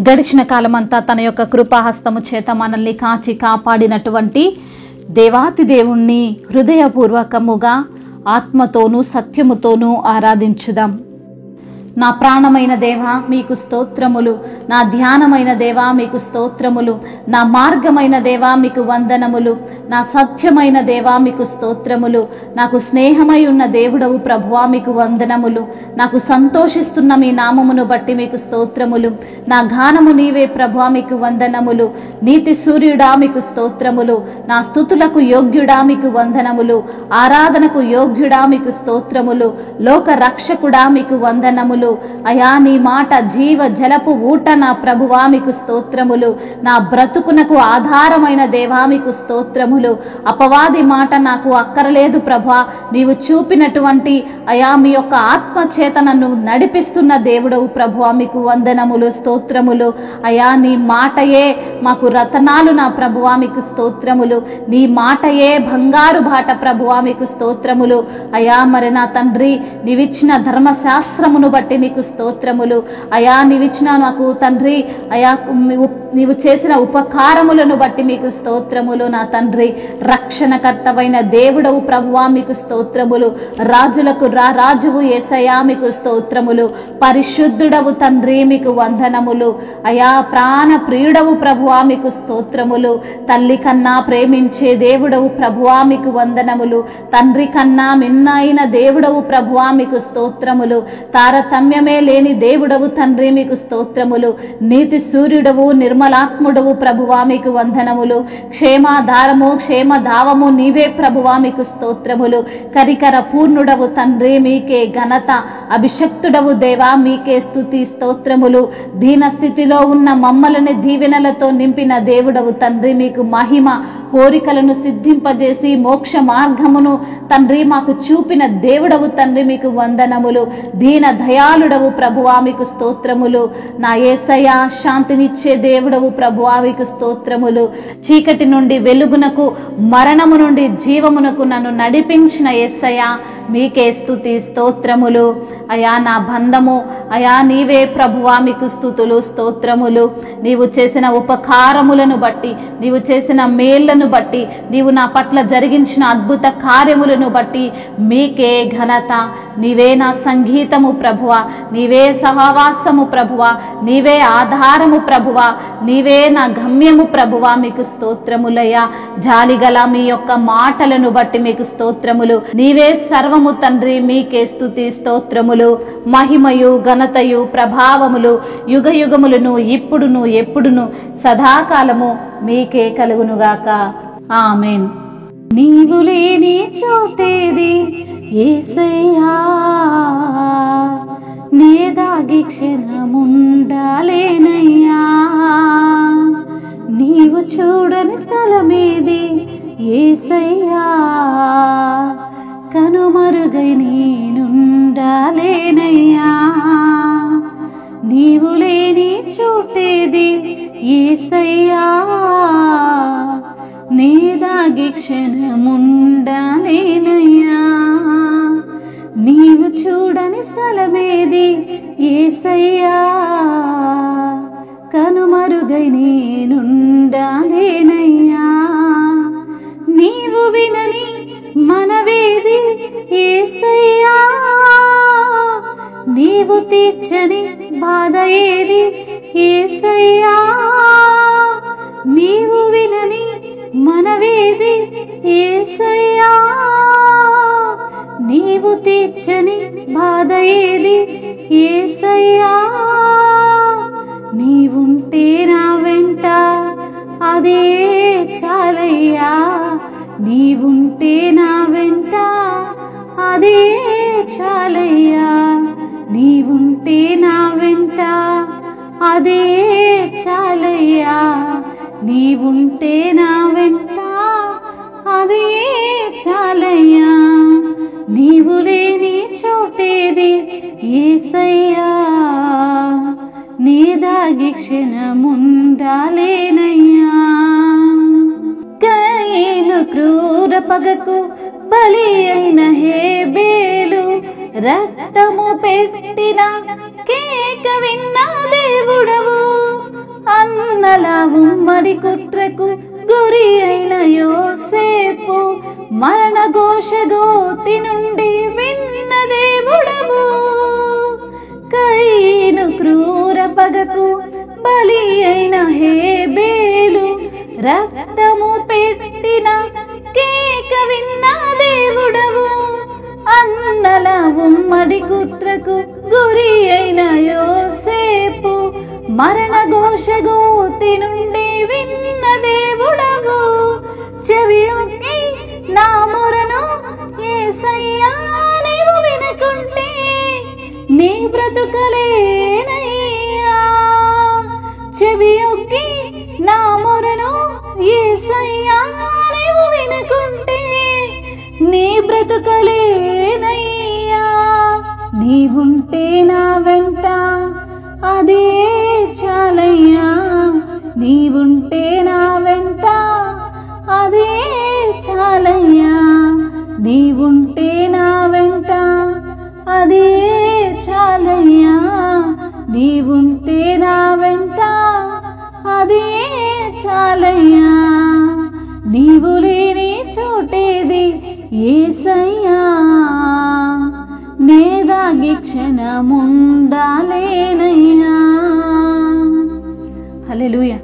గడిచిన కాలమంతా తన యొక్క కృపాహస్తము చేత మనల్ని కాచి కాపాడినటువంటి దేవాతి దేవుణ్ణి హృదయపూర్వకముగా ఆత్మతోనూ సత్యముతోనూ ఆరాధించుదాం. నా ప్రాణమైన దేవా మీకు స్తోత్రములు, నా ధ్యానమైన దేవా మీకు స్తోత్రములు, నా మార్గమైన దేవా మీకు వందనములు, నా సత్యమైన దేవా మీకు స్తోత్రములు, నాకు స్నేహమై ఉన్న దేవుడవు ప్రభువా మీకు వందనములు, నాకు సంతోషిస్తున్న మీ నామమును బట్టి మీకు స్తోత్రములు, నా గానము నీవే ప్రభువా మీకు వందనములు, నీతి సూర్యుడా మీకు స్తోత్రములు, నా స్తుతులకు యోగ్యుడా మీకు వందనములు, ఆరాధనకు యోగ్యుడా మీకు స్తోత్రములు, లోక రక్షకుడా మీకు వందనములు. అయా నీ మాట జీవ జలపు ఊట నా ప్రభువా మీకు స్తోత్రములు, నా బ్రతుకునకు ఆధారమైన దేవా మీకు స్తోత్రములు. అపవాది మాట నాకు అక్కరలేదు ప్రభా, నీవు చూపినటువంటి అయా మీ యొక్క ఆత్మ చేత నన్ను నడిపిస్తున్న దేవుడవు ప్రభువా మీకు వందనములు, స్తోత్రములు. అయా నీ మాటయే మాకు రతనాలు నా ప్రభువా మీకు స్తోత్రములు, నీ మాటయే బంగారు బాట ప్రభువా మీకు స్తోత్రములు. అయా మరి నా తండ్రి నీవిచ్చిన ధర్మశాస్త్రమును బట్టి నీకు స్తోత్రములు. అయా నీవిచ్చిన నాకు తండ్రి అయా నీవు చేసిన ఉపకారములను బట్టి మీకు స్తోత్రములు. నా తండ్రి రక్షణకర్తవైన దేవుడవు ప్రభువా మీకు స్తోత్రములు, రాజులకు రాజువు యేసయ్యా మీకు స్తోత్రములు, పరిశుద్ధుడవు తండ్రి మీకు వందనములు. అయా ప్రాణ ప్రియుడవు ప్రభువా మీకు స్తోత్రములు, తల్లి కన్నా ప్రేమించే దేవుడవు ప్రభువా మీకు వందనములు, తండ్రి కన్నా మిన్నైన దేవుడవు ప్రభువా మీకు స్తోత్రములు, తారతమ్యమే లేని దేవుడవు తండ్రి మీకు స్తోత్రములు, నీతి సూర్యుడవు నిర్మలాత్ముడవు ప్రభువా మీకు వందనములు, క్షేమాధారము క్షేమధావము నీవే ప్రభువా మీకు స్తోత్రములు, కరికర పూర్ణుడవు తండ్రి మీకే ఘనత, అభిషక్తుడవు దేవా మీకే స్తుతి స్తోత్రములు, దీన స్థితిలో ఉన్న మమ్మల్ని దీవెనలతో నింపిన దేవుడవు తండ్రి మీకు మహిమ, కోరికలను సిద్ధింపజేసి మోక్ష మార్గమును తండ్రి మాకు చూపిన దేవుడవు తండ్రి మీకు వందనములు, దీన దయాళుడవు ప్రభువా మీకు స్తోత్రములు. నా యేసయ్యా శాంతినిచ్చే దేవుడవు ప్రభువా మీకు స్తోత్రములు, చీకటి నుండి వెలుగునకు మరణము నుండి జీవమునకు నన్ను నడిపించిన యేసయ్యా మీకే స్తుతి స్తోత్రములు. అయా నా బంధము అయా నీవే ప్రభువా మీకు స్తుతులు స్తోత్రములు. నీవు చేసిన ఉపకారములను బట్టి, నీవు చేసిన మేళ్లను బట్టి, నీవు నా పట్ల జరిగించిన అద్భుత కార్యములను బట్టి మీకే ఘనత. నీవే నా సంగీతము ప్రభువా, నీవే సహవాసము ప్రభువా, నీవే ఆధారము ప్రభువా, నీవే నా గమ్యము ప్రభువా మీకు స్తోత్రములయ్యా. జాలిగల మీ యొక్క మాటలను బట్టి మీకు స్తోత్రములు, నీవే సర్వము తండ్రి మీకే స్తుతి స్తోత్రములు. మహిమయు ఘనతయు ప్రభావములు యుగ యుగములను ఇప్పుడును ఎప్పుడును సదాకాలము మీకే కలుగునుగాక. ఆమేన్. నీవు లేని చోటేది యేసయ్యా, నే దాగి క్షణముండాలేనయ్యా, నీవు చూడని స్థలమేది యేసయ్యా, కనుమరుగై నేనుండాలేనయ్యా, నీవు లేని చోటేది యేసయ్యా, నే దాగి క్షణముండాలేనయ్యా, నీవు చూడని స్థలమేది యేసయ్యా, కనుమరుగై నేనుండాలేనయ్యా, నీవు వినని మనవేది యేసయ్యా, నీవు తీర్చని బాధ ఏది యేసయ్యా, నీవు వినని మనవేది యేసయ్యా, నీవు తీర్చని బాధ ఏది యేసయ్యా, నీవుంటే నా వెంట అదే చాలయ్యా, నీవుంటే నా వెంట అదే చాలయ్యా, నీవుంటే నా వెంట అదే చాలయ్యా, నీవుంటే నా వెంట అదే చాలయ్యా, నీవు లేని చోటేది యేసయ్యా, నీ దాగి క్షణముండాలేనయ్యా. కయీను క్రూర పగకు బలి అయిన హేబేలు, రక్తము పెట్టిన కేక విన్న దేవుడవు, అన్నల ఉమ్మడి కుట్రకు గురి అయిన యోసేపు మరణ ఘోష గోతి నుండి విన్న దేవుడవు. కయీను క్రూర పగకు బలి అయిన హేబేలు రక్తము పెట్టిన కేక విన్న దేవుడవు. అన్నల ఉమ్మడి కుట్రకు గురి అయిన యోసేపు మరణ ఘోష గోతి నుండి విన్న దేవుడవు. చెవియొగ్గి నా మొరను యేసయ్యా నీవు వినకుంటే నీ బ్రతుకలేనయ్యా. చెవియొగ్గి నా మొరను యేసయ్యా నీవు వినకుంటే నీ బ్రతుకలేనయ్యా. నీవుంటే నా వెంట అదే చాలయ్యా. నీవుంటే నా వెంట అదే చాలయ్యా. నీవుంటే నా వెంట అదే చాలయ్యా. నీవుంటే నా వెంట అదే చాలయ్యా. నీవు లేని చోటేది యేసయ్యా. నేదాగి క్షణముండాలేనయ్యా. హల్లెలూయా.